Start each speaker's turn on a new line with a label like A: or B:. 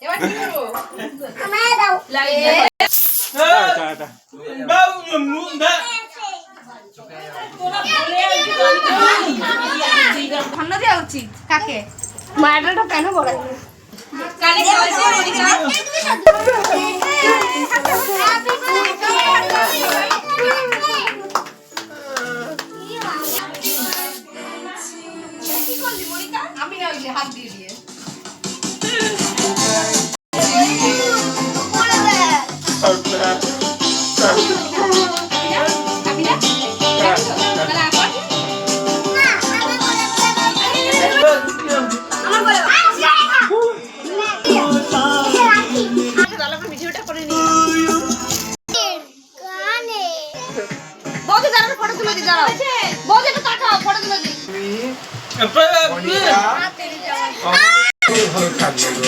A: এবার কি করব?
B: আমায় দাও।
A: ধন্য দেওয়া উচিত কাকে?
B: মায়াটা কেন বলে?
A: কানে খাওয়াছে মনিকা। আমি না ওই হাত দিয়ে দিয়ে ভিডিওটা করে নি বৌদি দাঁড়াও ফটো তুলে দি দাঁড়াও বৌদি একটু তাকাও ফটো তুলে দি
C: মনিকা ভালো থাকবে গো